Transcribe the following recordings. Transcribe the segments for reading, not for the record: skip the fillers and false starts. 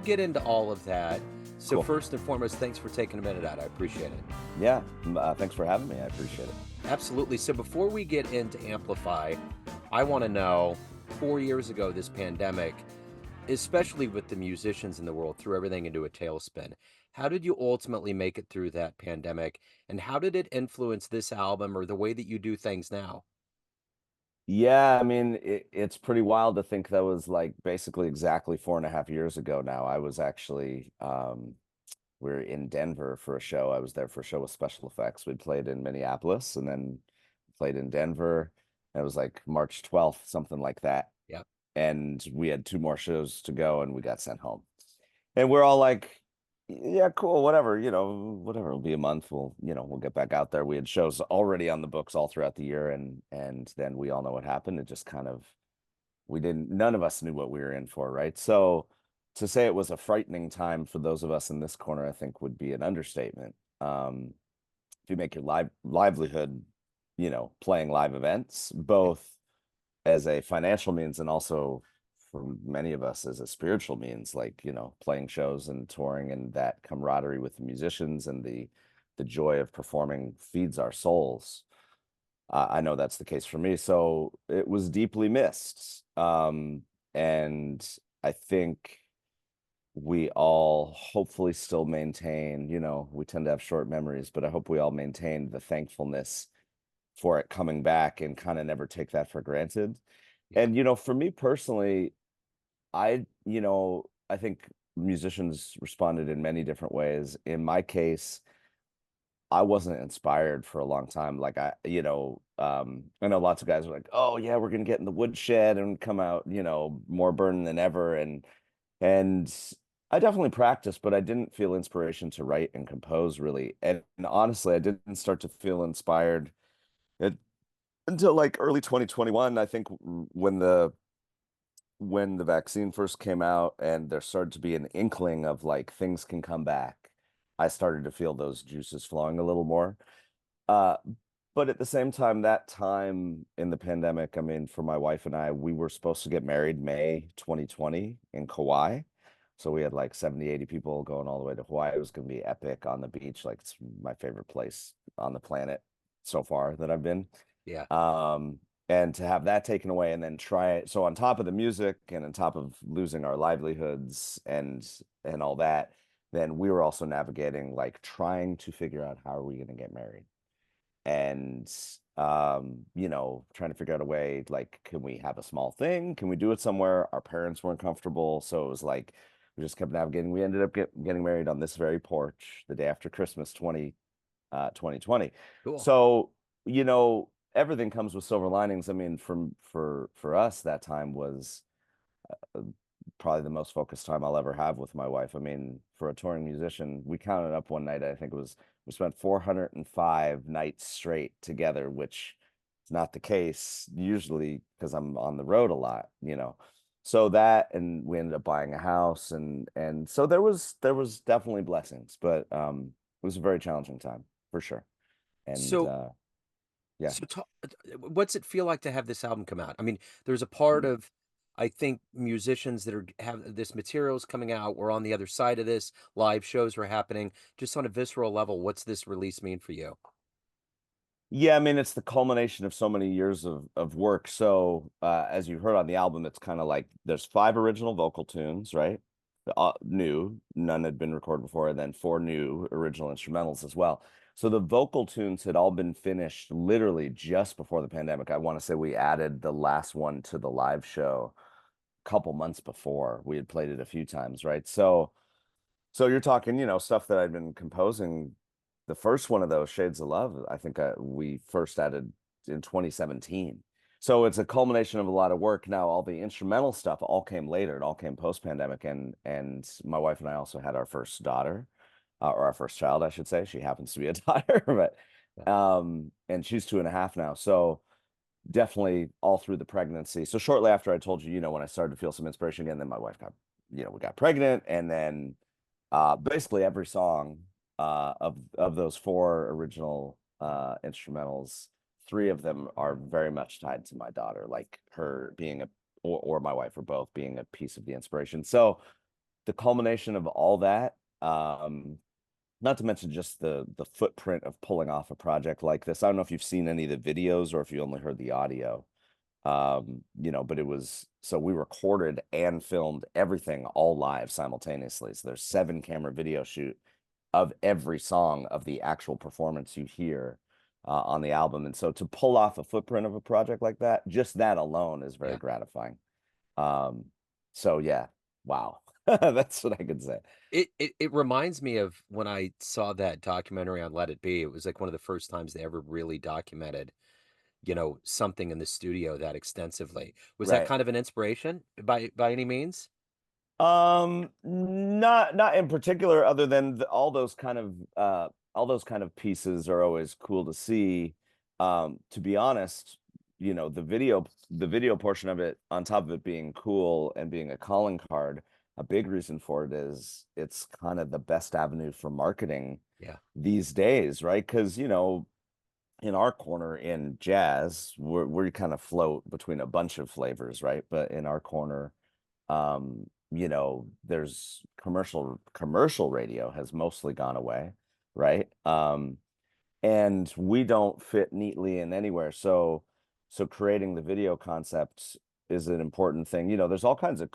get into all of that. So Cool. first and foremost, thanks for taking a minute out. I appreciate it. Yeah. Thanks for having me. I appreciate it. Absolutely. So before we get into Amplify, I want to know 4 years ago, this pandemic, especially with the musicians in the world, threw everything into a tailspin. How did you ultimately make it through that pandemic? And how did it influence this album or the way that you do things now? Yeah, I mean, it's pretty wild to think that was like basically exactly 4.5 years ago now. I was actually, we're in Denver for a show. I was there for a show with special effects. We played in Minneapolis and then played in Denver. It was like March 12th, something like that. Yeah. And we had two more shows to go and we got sent home. And we're all like, yeah, cool, whatever, whatever. It'll be a month. We'll get back out there. We had shows already on the books all throughout the year, and then we all know what happened. It just kind of we didn't none of us knew what we were in for, right? So to say it was a frightening time for those of us in this corner, I think would be an understatement. If you make your livelihood, playing live events, both as a financial means and also for many of us as a spiritual means, like, playing shows and touring and that camaraderie with the musicians and the joy of performing feeds our souls. I know that's the case for me. So it was deeply missed. And I think we all hopefully still maintain, we tend to have short memories, but I hope we all maintain the thankfulness for it coming back and kind of never take that for granted. Yeah. And, for me personally, I think musicians responded in many different ways. In my case, I wasn't inspired for a long time. Like I know lots of guys are like, oh yeah, we're gonna get in the woodshed and come out, more burning than ever. And I definitely practiced, but I didn't feel inspiration to write and compose really. And honestly, I didn't start to feel inspired it, until like early 2021. I think when the vaccine first came out and there started to be an inkling of like things can come back, I started to feel those juices flowing a little more. Uh, but at the same time, that time in the pandemic, I mean, for my wife and I, we were supposed to get married May 2020 in Kauai. So we had like 70, 80 people going all the way to Hawaii. It was going to be epic on the beach. Like it's my favorite place on the planet so far that I've been. Yeah. Um, and to have that taken away and then try it. So on top of the music and on top of losing our livelihoods and all that, then we were also navigating like trying to figure out how are we going to get married and trying to figure out a way like can we have a small thing? Can we do it somewhere? Our parents weren't comfortable, so it was like we just kept navigating. We ended up getting married on this very porch the day after Christmas 2020. Cool. So, everything comes with silver linings. I mean, for us, that time was uh, probably the most focused time I'll ever have with my wife. I mean, for a touring musician, we counted up one night, I think it was we spent 405 nights straight together, which is not the case usually because I'm on the road a lot. So that and we ended up buying a house and so there was definitely blessings, but it was a very challenging time for sure. And So yeah. So, what's it feel like to have this album come out? I mean, there's a part of, I think, musicians that have this materials coming out. We're on the other side of this. Live shows are happening. Just on a visceral level, what's this release mean for you? Yeah, I mean, it's the culmination of so many years of work. So, as you heard on the album, it's kind of like there's 5 original vocal tunes, right? New, none had been recorded before, and then 4 new original instrumentals as well. So the vocal tunes had all been finished literally just before the pandemic. I want to say we added the last one to the live show a couple months before. We had played it a few times, right? So you're talking, stuff that I'd been composing. The first one of those, Shades of Love, I think we first added in 2017. So it's a culmination of a lot of work. Now, all the instrumental stuff all came later. It all came post-pandemic, and my wife and I also had our first daughter, or our first child, I should say. She happens to be a daughter, Yeah. and she's 2.5 now. So definitely all through the pregnancy. So shortly after I told you, when I started to feel some inspiration again, then my wife got, we got pregnant, and then basically every song of those 4 original instrumentals, 3 of them are very much tied to my daughter, like her being or my wife or both being a piece of the inspiration. So the culmination of all that, not to mention just the footprint of pulling off a project like this. I don't know if you've seen any of the videos or if you only heard the audio. But it was so we recorded and filmed everything all live simultaneously. So there's 7 camera video shoot of every song of the actual performance you hear on the album. And so to pull off a footprint of a project like that, just that alone is very Yeah. gratifying. Um, so yeah, wow. That's what I could say. It reminds me of when I saw that documentary on Let It Be. It was like one of the first times they ever really documented, something in the studio that extensively. Was that Right. kind of an inspiration by any means? Not in particular, other than all those kind of pieces are always cool to see. To be honest, the video portion of it, on top of it being cool and being a calling card, a big reason for it is it's kind of the best avenue for marketing Yeah, these days, right? Because, in our corner in jazz, we kind of float between a bunch of flavors, right? But in our corner, there's commercial radio has mostly gone away, right? And we don't fit neatly in anywhere. So creating the video concept is an important thing. There's all kinds of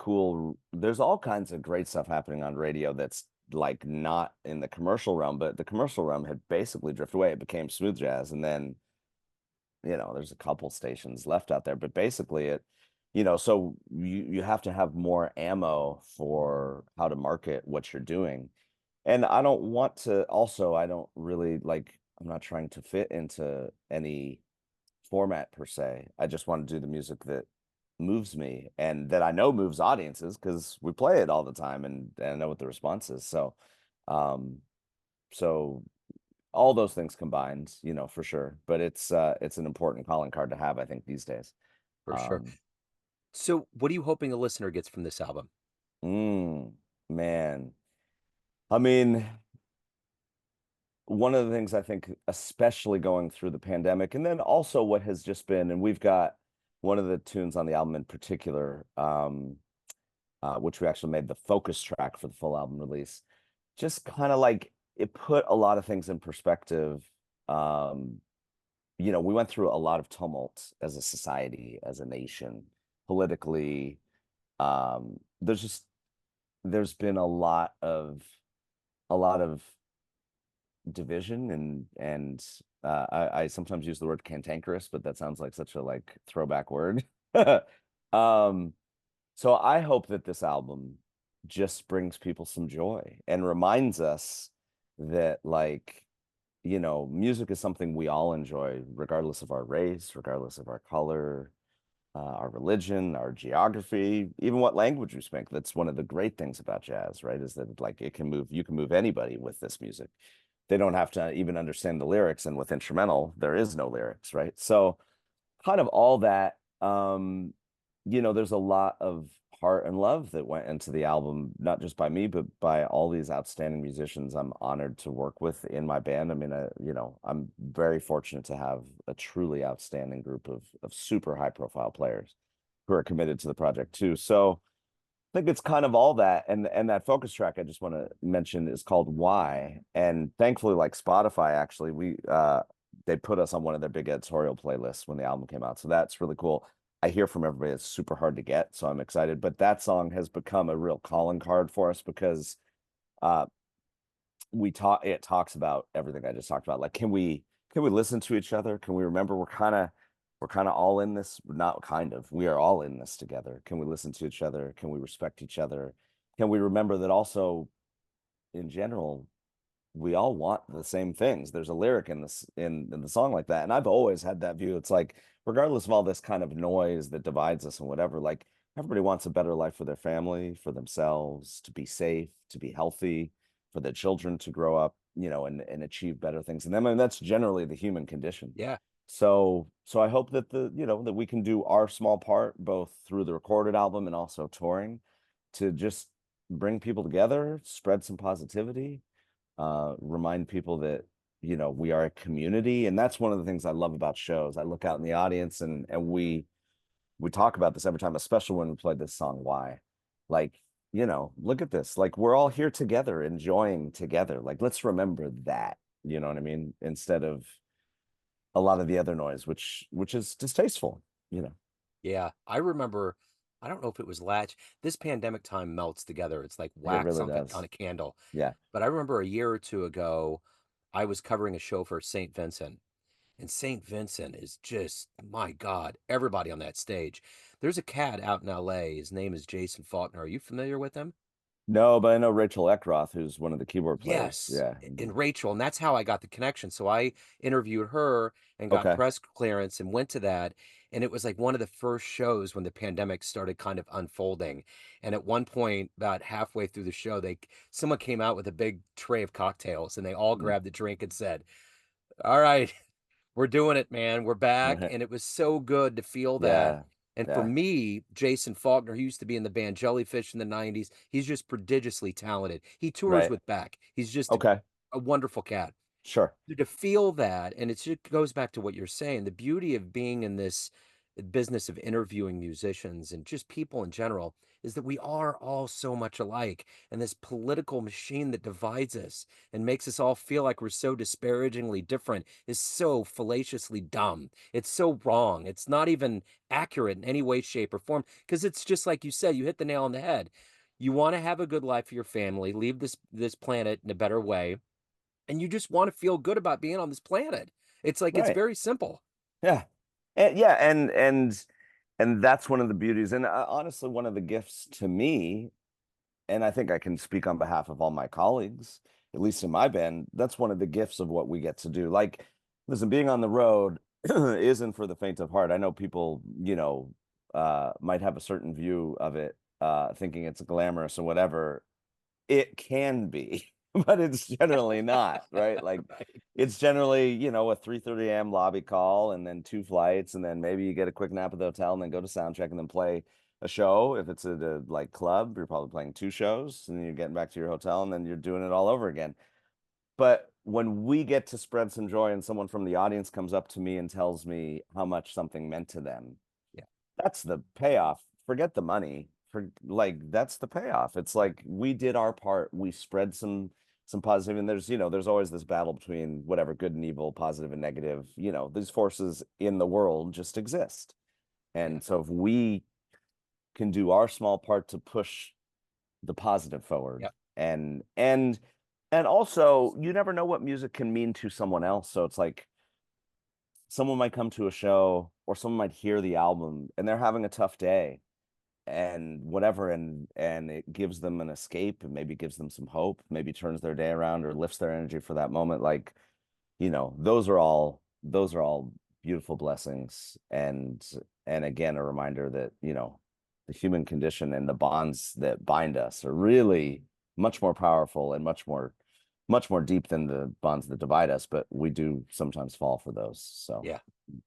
great stuff happening on radio that's like not in the commercial realm, but the commercial realm had basically drifted away. It became smooth jazz, and then there's a couple stations left out there, but basically so you have to have more ammo for how to market what you're doing. And I don't really like, I'm not trying to fit into any format per se. I just want to do the music that moves me and that I know moves audiences because we play it all the time, and I know what the response is. Um, so all those things combined, for sure. But it's an important calling card to have, I think, these days. for sure. Um, So, what are you hoping the listener gets from this album? mm, man. I mean, one of the things I think, especially going through the pandemic, and then also what has just been, and we've got one of the tunes on the album in particular, which we actually made the focus track for the full album release, just kind of like it put a lot of things in perspective. Um, we went through a lot of tumult as a society, as a nation, politically. There's been a lot of division, and I sometimes use the word cantankerous, but that sounds like such a like throwback word. Um, so I hope that this album just brings people some joy and reminds us that music is something we all enjoy, regardless of our race, regardless of our color, our religion, our geography, even what language we speak. That's one of the great things about jazz, right? Is that like you can move anybody with this music. They don't have to even understand the lyrics, and with instrumental, there is no lyrics, right? So kind of all that. There's a lot of heart and love that went into the album, not just by me, but by all these outstanding musicians I'm honored to work with in my band. I mean, I'm very fortunate to have a truly outstanding group of super high profile players who are committed to the project too. So I think it's kind of all that, and that focus track I just want to mention is called Why. And thankfully, like Spotify, actually, we they put us on one of their big editorial playlists when the album came out. So that's really cool. I hear from everybody it's super hard to get, so I'm excited. But that song has become a real calling card for us because uh it talks about everything I just talked about. Like, can we listen to each other? Can we remember we're kind of all in this, not kind of, we are all in this together. Can we listen to each other? Can we respect each other? Can we remember that also in general, we all want the same things. There's a lyric in this in the song like that. And I've always had that view. It's like, regardless of all this kind of noise that divides us and whatever, like everybody wants a better life for their family, for themselves, to be safe, to be healthy, for their children to grow up, and achieve better things. And then, I mean, that's generally the human condition. Yeah, So I hope that that we can do our small part both through the recorded album and also touring to just bring people together, spread some positivity, remind people that we are a community. And that's one of the things I love about shows. I look out in the audience, and we talk about this every time, especially when we play this song Why. Like, look at this. Like we're all here together, enjoying together. Like let's remember that, you know what I mean? Instead of a lot of the other noise, which is distasteful, you know. Yeah, I remember, I don't know if it was Latch. This pandemic time melts together. It's like It wax really on on does. a candle. Yeah. But I remember a year or two ago, I was covering a show for St. Vincent. And St. Vincent is just, my God, everybody on that stage. There's a cat out in LA. His name is Jason Faulkner. Are you familiar with him? No, but I know Rachel Eckroth, who's one of the keyboard players. Yes, Yeah. and Rachel, and that's how I got the connection. So I interviewed her and got Okay. press clearance and went to that. And it was like one of the first shows when the pandemic started kind of unfolding. And at one point, about halfway through the show, someone came out with a big tray of cocktails and they all Mm. grabbed a drink and said, "All right, we're doing it, man. We're back." And it was so good to feel that. Yeah. And for Yeah. me, Jason Faulkner, he used to be in the band Jellyfish in the 90s. He's just prodigiously talented. He tours Right. with Beck. He's just Okay. a wonderful cat. Sure. To feel that, and it just goes back to what you're saying, the beauty of being in this business of interviewing musicians and just people in general is that we are all so much alike. And this political machine that divides us and makes us all feel like we're so disparagingly different is so fallaciously dumb. It's so wrong. It's not even accurate in any way, shape, or form. Because it's just like you said, you hit the nail on the head. You want to have a good life for your family, leave this planet in a better way, and you just want to feel good about being on this planet. It's like it's Right. very simple. Yeah. And yeah, and that's one of the beauties, and honestly, one of the gifts to me, and I think I can speak on behalf of all my colleagues, at least in my band, that's one of the gifts of what we get to do. Like, listen, being on the road isn't for the faint of heart. I know people, might have a certain view of it, thinking it's glamorous or whatever. It can be, but it's generally not, right? Like Right. it's generally, a 3:30 a.m. lobby call and then two flights, and then maybe you get a quick nap at the hotel and then go to sound check and then play a show. If it's at a like club, you're probably playing two shows and then you're getting back to your hotel and then you're doing it all over again. But when we get to spread some joy and someone from the audience comes up to me and tells me how much something meant to them, Yeah. that's the payoff. Forget the money. For like that's the payoff. It's like we did our part. We spread some positive, and there's always this battle between whatever good and evil, positive and negative. These forces in the world just exist. Yeah. And so if we can do our small part to push the positive forward Yep. and also you never know what music can mean to someone else. So it's like someone might come to a show or someone might hear the album and they're having a tough day and whatever and it gives them an escape and maybe gives them some hope, maybe turns their day around or lifts their energy for that moment. Like, those are all beautiful blessings and again a reminder that, the human condition and the bonds that bind us are really much more powerful and much more deep than the bonds that divide us, but we do sometimes fall for those. So, Yeah,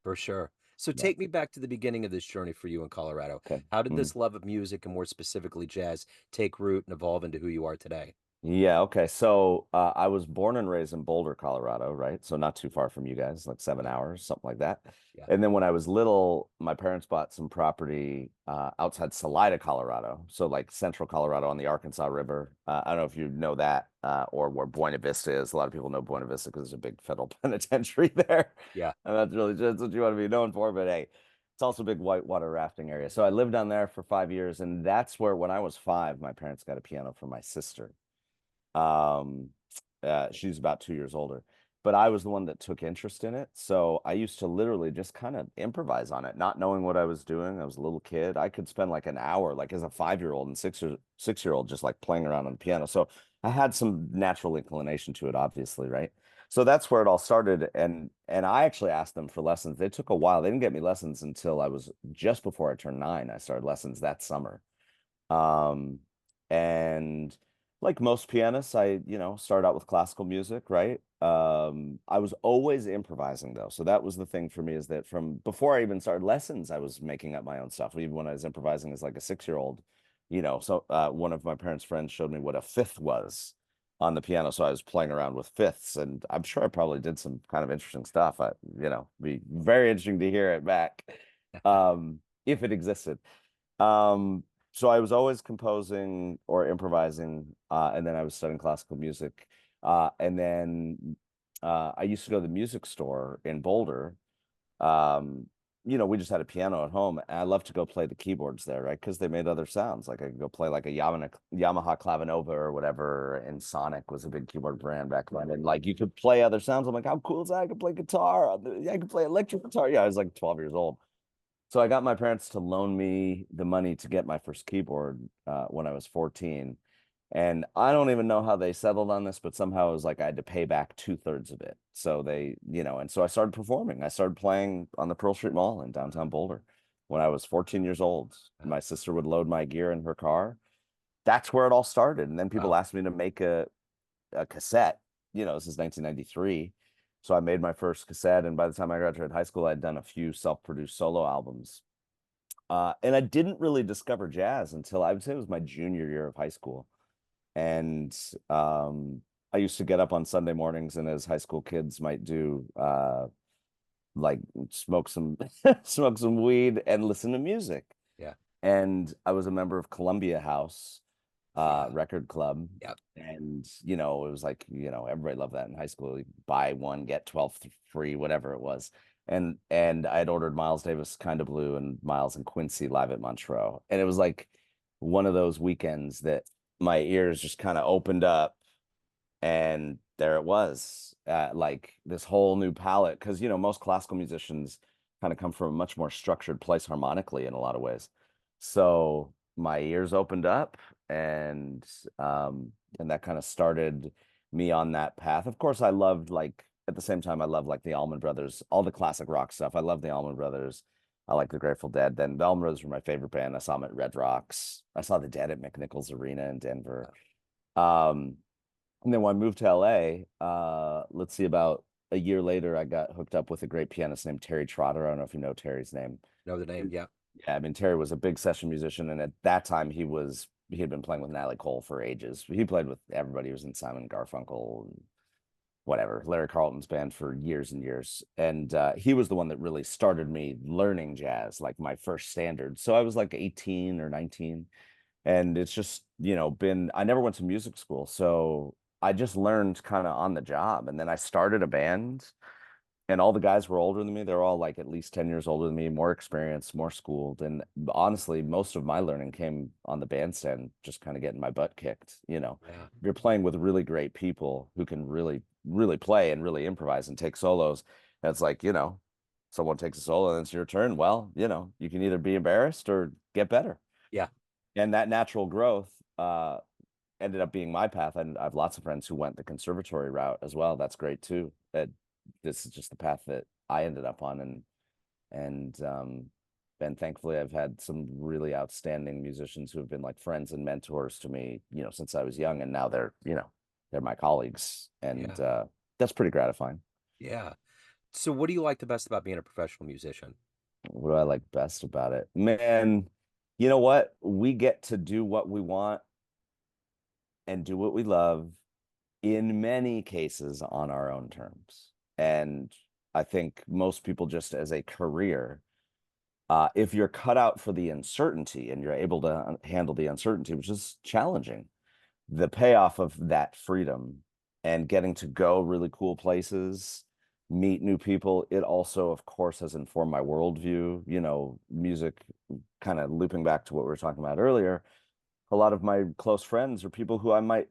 for sure. So yeah. take me back to the beginning of this journey for you in Colorado. Okay. How did Mhm. this love of music and more specifically jazz take root and evolve into who you are today? Yeah, okay. So I was born and raised in Boulder, Colorado, right? So not too far from you guys, like 7 hours, something like that. Yeah. And then when I was little, my parents bought some property outside Salida, Colorado. So like central Colorado on the Arkansas River. I don't know if you know that or where Buena Vista is. A lot of people know Buena Vista because there's a big federal penitentiary there. Yeah. And that's really just what you want to be known for. But hey, it's also a big whitewater rafting area. So I lived down there for 5 years. And that's where, when I was five, my parents got a piano for my sister. Um, she's about 2 years older, but I was the one that took interest in it. So I used to literally just kind of improvise on it, not knowing what I was doing. I was a little kid. I could spend like an hour, like as a 5-year-old and 6-year-old, just like playing around on the piano. So I had some natural inclination to it, obviously, right? So that's where it all started. And I actually asked them for lessons. They took a while. They didn't get me lessons until I was just before I turned 9. I started lessons that summer. Um, and like most pianists, I, started out with classical music, right? I was always improvising though. So that was the thing for me is that from before I even started lessons, I was making up my own stuff. Even when I was improvising as like a 6-year-old, so one of my parents' friends showed me what a fifth was on the piano. So I was playing around with fifths and I'm sure I probably did some kind of interesting stuff. Be very interesting to hear it back. If it existed. So I was always composing or improvising, and then I was studying classical music. And then I used to go to the music store in Boulder. Um, we just had a piano at home, and I love to go play the keyboards there, right? Because they made other sounds. Like I could go play like a Yamaha Clavinova or whatever, and Sonic was a big keyboard brand back then. And like you could play other sounds. I'm like, how cool is that? I could play guitar. I could play electric guitar. Yeah, I was like 12 years old. So I got my parents to loan me the money to get my first keyboard when I was 14. And I don't even know how they settled on this, but somehow it was like I had to pay back two-thirds of it. So and so I started performing. I started playing on the Pearl Street Mall in downtown Boulder when I was 14 years old. Wow. My sister would load my gear in her car. That's where it all started. And then people Wow. asked me to make a cassette. This is 1993. So I made my first cassette. And by the time I graduated high school, I'd done a few self-produced solo albums. And I didn't really discover jazz until I would say it was my junior year of high school. And I used to get up on Sunday mornings and as high school kids might do, like smoke some smoke some weed and listen to music. Yeah. And I was a member of Columbia House Yeah. record club. Yep. And it was like, everybody loved that in high school. You buy one, get 12 free, whatever it was. And I had ordered Miles Davis Kind of Blue and Miles and Quincy live at Montreux. And it was like one of those weekends that my ears just kind of opened up and there it was, like this whole new palette. Because, most classical musicians kind of come from a much more structured place harmonically in a lot of ways. So my ears opened up and that kind of started me on that path. Of course, I loved like at the same time, I love like the Allman Brothers, all the classic rock stuff. I love the Allman Brothers. I like the Grateful Dead. Then the Allman Brothers were my favorite band. I saw them at Red Rocks. I saw the Dead at McNichols Arena in Denver. Um, and then when I moved to LA, let's see, about a year later, I got hooked up with a great pianist named Terry Trotter. I don't know if you know Terry's name. Know the name? Yeah. Yeah, I mean Terry was a big session musician, and at that time he had been playing with Natalie Cole for ages. He played with everybody. He was in Simon Garfunkel and whatever, Larry Carlton's band for years and years. And he was the one that really started me learning jazz, like my first standard. So I was like 18 or 19. And it's just, been, I never went to music school. So I just learned kind of on the job. And then I started a band and all the guys were older than me. They're all like at least 10 years older than me, more experienced, more schooled. And honestly, most of my learning came on the bandstand, just kind of getting my butt kicked. Yeah. You're playing with really great people who can really, really play and really improvise and take solos. And it's like, someone takes a solo and it's your turn. Well, you can either be embarrassed or get better. Yeah. And that natural growth ended up being my path. And I have lots of friends who went the conservatory route as well. That's great too. This is just the path that I ended up on, and thankfully I've had some really outstanding musicians who have been like friends and mentors to me, since I was young, and now they're my colleagues, and Yeah. that's pretty gratifying. Yeah. So what do you like the best about being a professional musician? What do I like best about it? Man, you know what? We get to do what we want and do what we love in many cases on our own terms. And I think most people just as a career, if you're cut out for the uncertainty and you're able to handle the uncertainty, which is challenging, the payoff of that freedom and getting to go really cool places, meet new people, it also, of course, has informed my worldview. Music, kind of looping back to what we were talking about earlier, a lot of my close friends are people who I might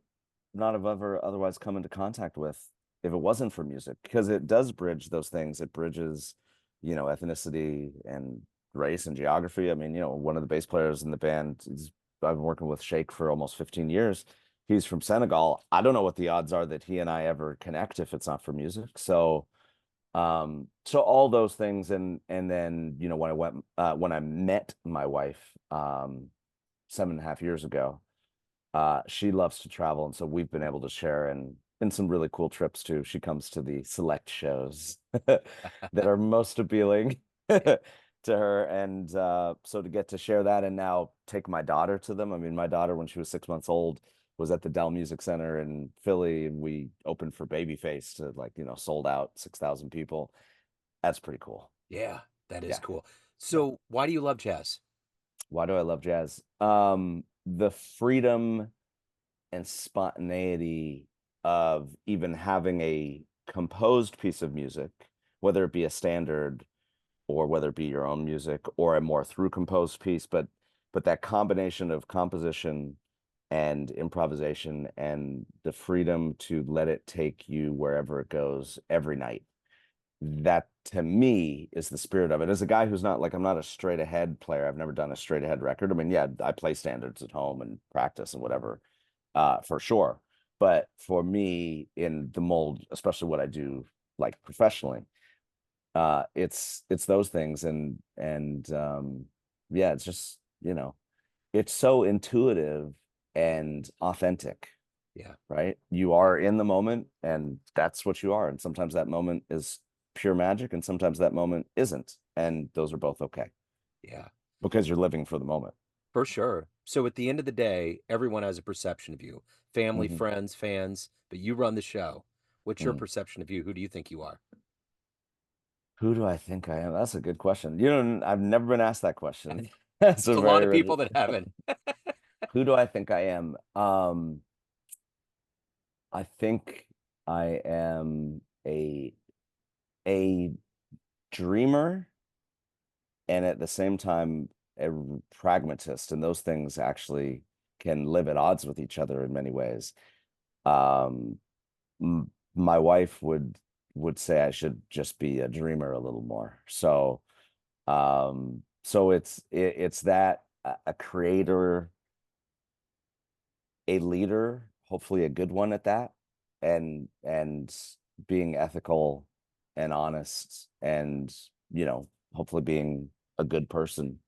not have ever otherwise come into contact with if it wasn't for music, because it does bridge those things. It bridges, ethnicity and race and geography. I mean, one of the bass players in the band I've been working with, Shake, for almost 15 years. He's from Senegal. I don't know what the odds are that he and I ever connect if it's not for music. So all those things, and then when I met my wife 7.5 years ago, she loves to travel, and so we've been able to share in some really cool trips too. She comes to the select shows that are most appealing Yeah. to her, and so to get to share that and now take my daughter to them. I mean, my daughter, when she was 6 months old, was at the Dell Music Center in Philly, and we opened for Babyface to like, sold out 6,000 people. That's pretty cool. Yeah, that is Yeah. cool. Yeah. So why do you love jazz? Why do I love jazz? The freedom and spontaneity of even having a composed piece of music, whether it be a standard or whether it be your own music or a more through composed piece, but that combination of composition and improvisation and the freedom to let it take you wherever it goes every night. That to me is the spirit of it. As a guy who's not like, I'm not a straight ahead player. I've never done a straight ahead record. I mean, yeah, I play standards at home and practice and whatever, for sure. But for me, in the mold, especially what I do like professionally, it's those things and yeah, it's just, it's so intuitive and authentic, Yeah. right? You Yeah. are in the moment and that's what you are. And sometimes that moment is pure magic and sometimes that moment isn't. And those are both okay Yeah. because you're living for the moment. For sure. So at the end of the day, everyone has a perception of you. Family, Hmm. friends, fans, but you run the show. What's your Mm. perception of you? Who do you think you are? Who do I think I am? That's a good question. I've never been asked that question. That's There's a a lot very of people original. that haven't. Who do I think I am? I think I am a dreamer and at the same time a pragmatist, and those things actually can live at odds with each other in many ways. Um, my wife would say I should just be a dreamer a little more. So it's that a creator, a leader, hopefully a good one at that, and being ethical and honest and hopefully being a good person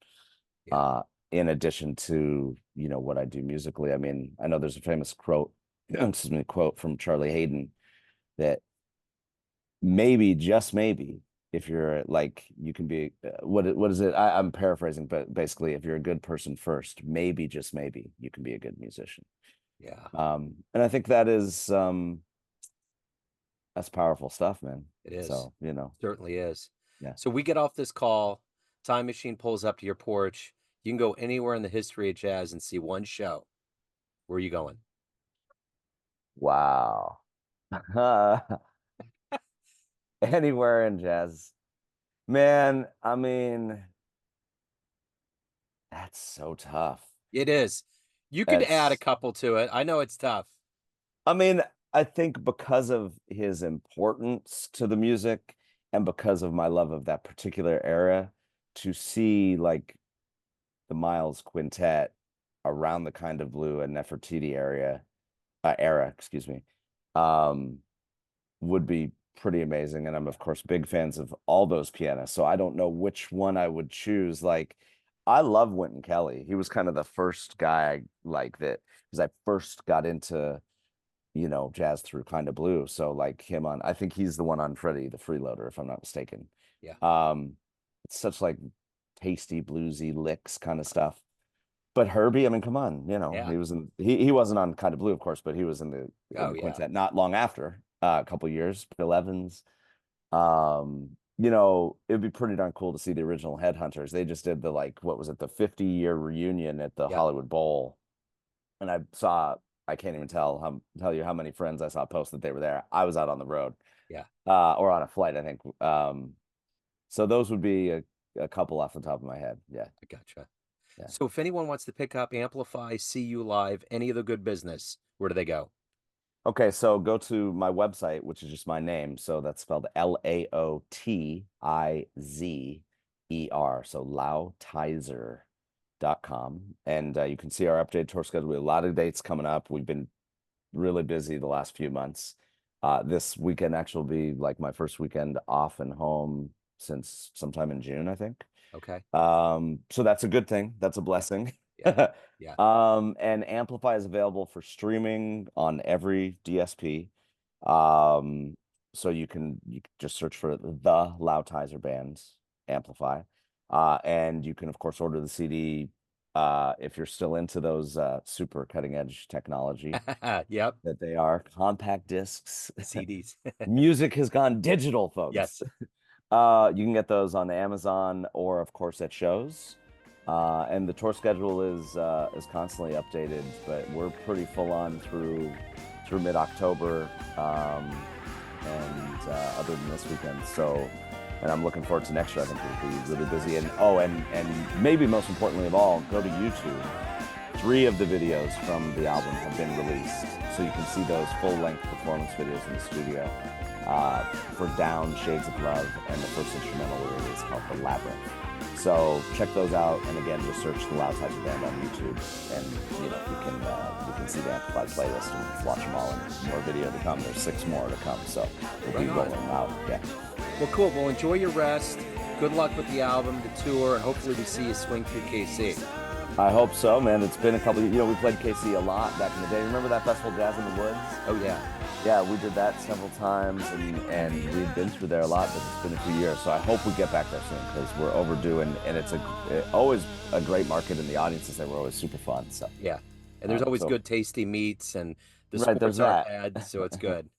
Yeah. uh in addition to what I do musically. I mean, I know there's a famous quote excuse me, quote from Charlie Hayden that maybe, just maybe, if you're like, you can be what is it? I'm paraphrasing, but basically if you're a good person first, maybe, just maybe, you can be a good musician. Yeah. And I think that's powerful stuff, man. It is. So, Certainly is. yeah. So we get off this call, time machine pulls up to your porch. You can go anywhere in the history of jazz and see one show. Where are you going? Wow. Anywhere in jazz. Man, I mean, that's so tough. It is. You could add a That's, couple to it. I know it's tough. I mean, I think because of his importance to the music and because of my love of that particular era, to see like the Miles Quintet around the Kind of Blue and Nefertiti era, excuse me, um, would be pretty amazing. And I'm of course big fans of all those pianists. So I don't know which one I would choose. Like I love Wynton Kelly. He was kind of the first guy like that because I first got into, jazz through Kind of Blue. So like him on, I think he's the one on Freddie the Freeloader, if I'm not mistaken. Yeah. Um, it's such like tasty bluesy licks kind of stuff. But Herbie, I mean, come on, Yeah. he wasn't on Kind of Blue, of course, but he was in Oh, the yeah. quintet not long after, a couple years. Bill Evans. It'd be pretty darn cool to see the original Headhunters. They just did the like, what was it, the 50-year reunion at the Yep. Hollywood Bowl, and I can't even tell you how many friends I saw post that they were there. I was out on the road, Yeah. or on a flight, I think. So those would be a couple off the top of my head. Yeah, I gotcha. yeah. So if anyone wants to pick up, amplify, see you live, any of the good business, where do they go? Okay, so go to my website, which is just my name. So that's spelled Laotizer. So laotizer.com. And you can see our updated tour schedule. We have a lot of dates coming up. We've been really busy the last few months. This weekend actually will be like my first weekend off and home since sometime in June, I think. Okay. So that's a good thing. That's a Yeah. blessing. Yeah. Yeah. And Amplify is available for streaming on every DSP. Um, so you can just search for the Lao Tizer Band Amplify. And you can of course order the CD if you're still into those super cutting edge technology Yep. that they are. Compact discs. CDs. Music has gone digital, folks. Yes. You can get those on Amazon or, of course, at shows. And the tour schedule is constantly updated, but we're pretty full on through mid-October, and other than this weekend. So, and I'm looking forward to next year. I think we'll be really busy. And and maybe most importantly of all, go to YouTube. 3 of the videos from the album have been released, so you can see those full-length performance videos in the studio for Down, Shades of Love, and the first instrumental we released called The Labyrinth. So check those out, and again, just search the Lao Tizer Band on YouTube, and you can see the Amplify playlist and watch them all. And more video to come. There's 6 more to come, so we'll be rolling them out. Yeah. Well, cool. Well, enjoy your rest. Good luck with the album, the tour, and hopefully we see you swing through KC. I hope so, man. It's been a couple. We played KC a lot back in the day. Remember that festival, Jazz in the Woods? Oh yeah. Yeah, we did that several times, and we've been through there a lot, but it's been a few years. So I hope we get back there soon, because we're overdue, and it's always a great market, and the audiences there were always super fun. So Yeah, and there's always good tasty meats, and the right, there's sports aren't that. bad, so it's good.